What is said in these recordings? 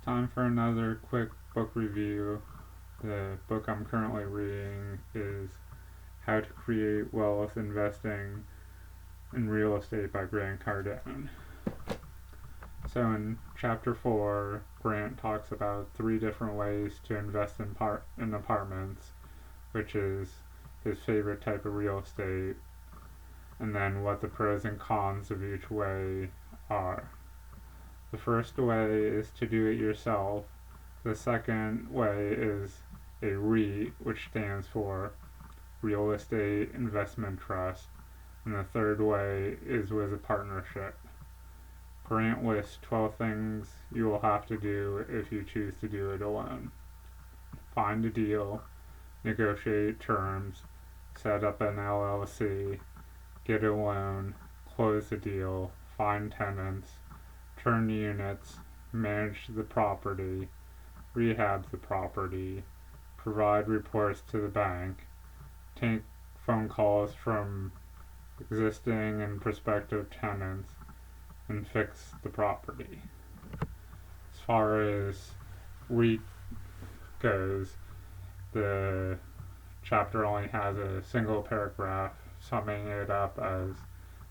Time for another quick book review. The book I'm currently reading is How to Create Wealth Investing in Real Estate by Grant Cardone. So in chapter 4, Grant talks about 3 different ways to invest in apartments, which is his favorite type of real estate, and then what the pros and cons of each way are. The first way is to do it yourself. The second way is a REIT, which stands for Real Estate Investment Trust. And the third way is with a partnership. Grant lists 12 things you will have to do if you choose to do it alone. Find a deal, negotiate terms, set up an LLC, get a loan, close the deal, find tenants, turn units, manage the property, rehab the property, provide reports to the bank, take phone calls from existing and prospective tenants, and fix the property. As far as REIT goes, the chapter only has a single paragraph summing it up as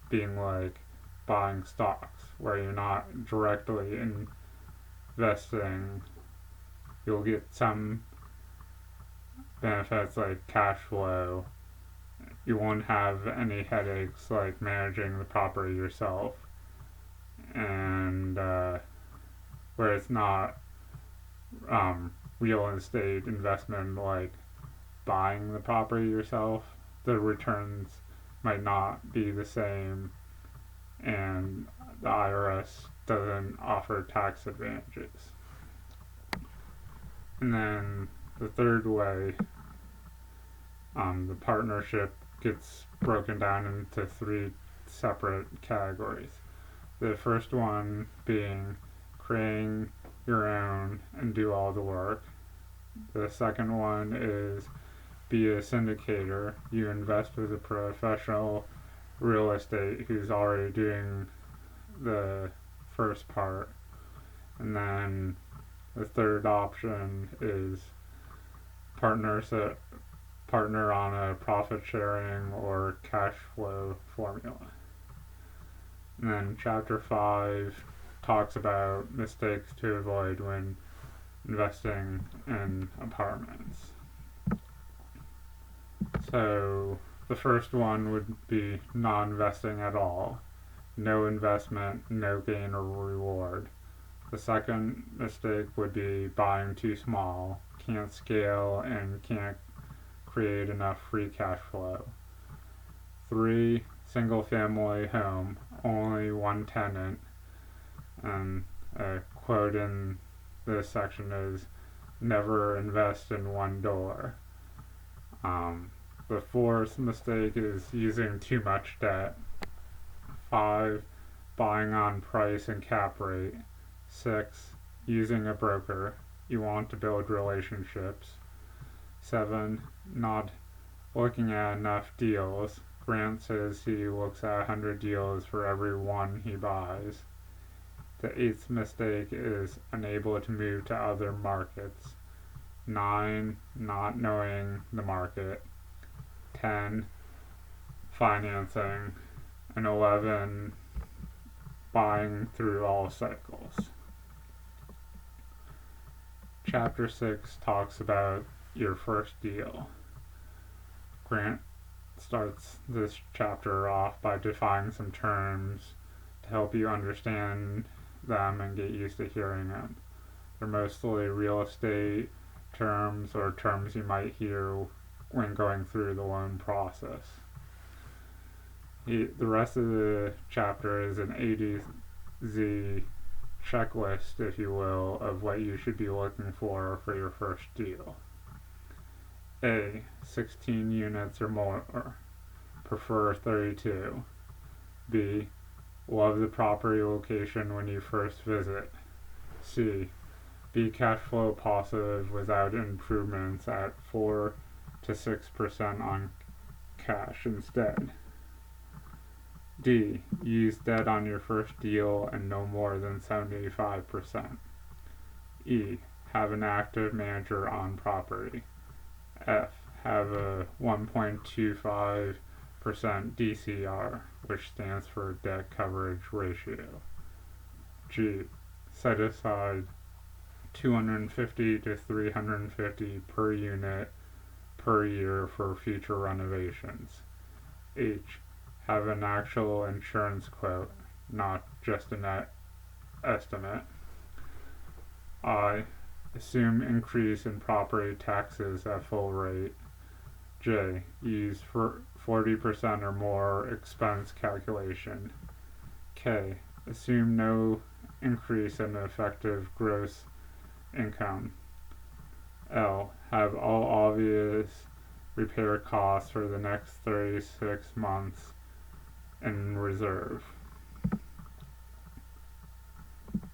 being like buying stocks, where you're not directly investing. You'll get some benefits like cash flow. You won't have any headaches like managing the property yourself, and where it's not real estate investment like buying the property yourself, the returns might not be the same, and the IRS doesn't offer tax advantages. And then the third way, the partnership gets broken down into 3 separate categories. The first one being creating your own and do all the work. The second one is be a syndicator. You invest with a professional real estate who's already doing the first part. And then the third option is partner on a profit sharing or cash flow formula. And then chapter 5 talks about mistakes to avoid when investing in apartments. So the first one would be not investing at all. No investment, no gain or reward. The second mistake would be buying too small, can't scale, and can't create enough free cash flow. 3, single family home, only one tenant. And a quote in this section is, never invest in one door. The fourth mistake is using too much debt. 5, buying on price and cap rate. 6, using a broker. You want to build relationships. 7, not looking at enough deals. Grant says he looks at 100 deals for every one he buys. The 8th mistake is unable to move to other markets. 9, not knowing the market. 10, financing. And 11, buying through all cycles. Chapter 6 talks about your first deal. Grant starts this chapter off by defining some terms to help you understand them and get used to hearing them. They're mostly real estate terms or terms you might hear when going through the loan process. The rest of the chapter is an A to Z checklist, if you will, of what you should be looking for your first deal. A, 16 units or more. Prefer 32. B, love the property location when you first visit. C, be cash flow positive without improvements at 4 to 6% on cash instead. D, use debt on your first deal and no more than 75%. E. Have an active manager on property. F. Have a 1.25% DCR, which stands for debt coverage ratio. G. Set aside 250 to 350 per unit per year for future renovations. H. Have an actual insurance quote, not just a net estimate. I. Assume increase in property taxes at full rate. J. Use for 40% or more expense calculation. K. Assume no increase in effective gross income. L. Have all obvious repair costs for the next 36 months in reserve.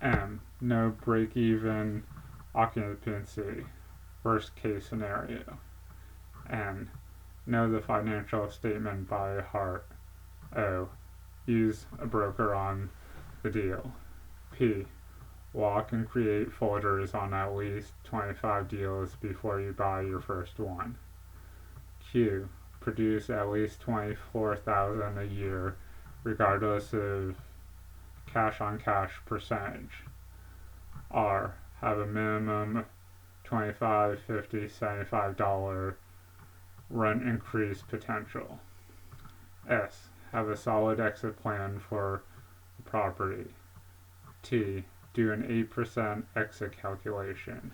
M. No break-even occupancy, worst case scenario. N. Know the financial statement by heart. O. Use a broker on the deal. P. Walk and create folders on at least 25 deals before you buy your first one. Q. Produce at least $24,000 a year regardless of cash on cash percentage. R. Have a minimum $25, $50, $75 rent increase potential. S. Have a solid exit plan for the property. T. Do an 8% exit calculation.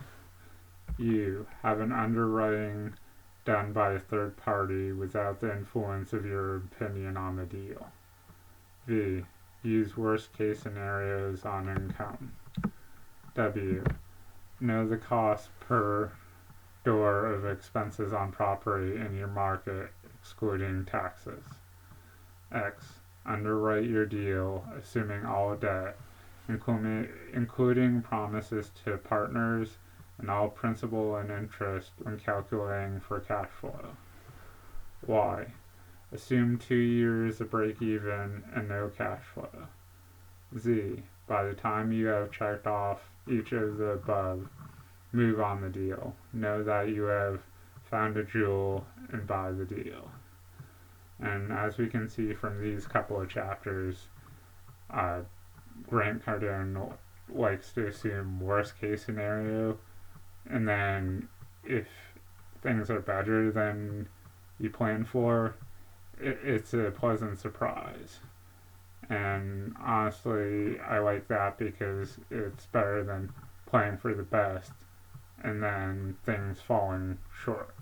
U. Have an underwriting done by a third party without the influence of your opinion on the deal. V. Use worst case scenarios on income. W. Know the cost per door of expenses on property in your market, excluding taxes. X. Underwrite your deal, assuming all debt, including promises to partners and all principal and interest when calculating for cash flow. Y. Assume 2 years of break even and no cash flow. Z. By the time you have checked off each of the above, move on the deal. Know that you have found a jewel and buy the deal. And as we can see from these couple of chapters, Grant Cardone likes to assume worst case scenario, and then if things are better than you plan for, it's a pleasant surprise. And honestly, I like that because it's better than playing for the best and then things falling short.